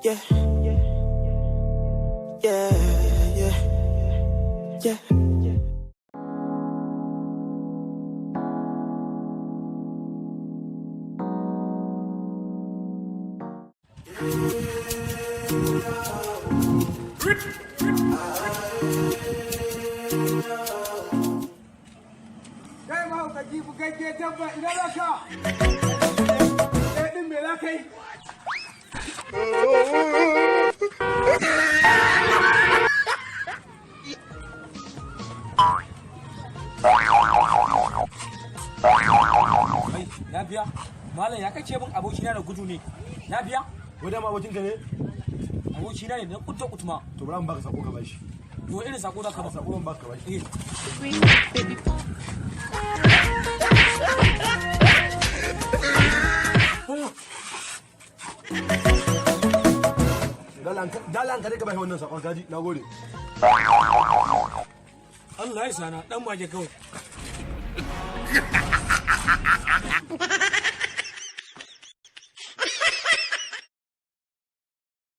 Yeah. Yeah, yeah, yeah. Kai mahaukaci bugagge dabba ina za ka? Ɗin me za ka yi? Lafiya? Malam ya kace min abokina da gudu ne. Lafiya? Wadda ma abokinka ne? Abokina ne na kutta kutuma. To bari mu baka sako ka bashi. To irin sako da ka ba. Sako ban baka bashi. Dalan ka rika bashi wannan sakon kaji. Nagode. Allah ya sana dan mage kawai.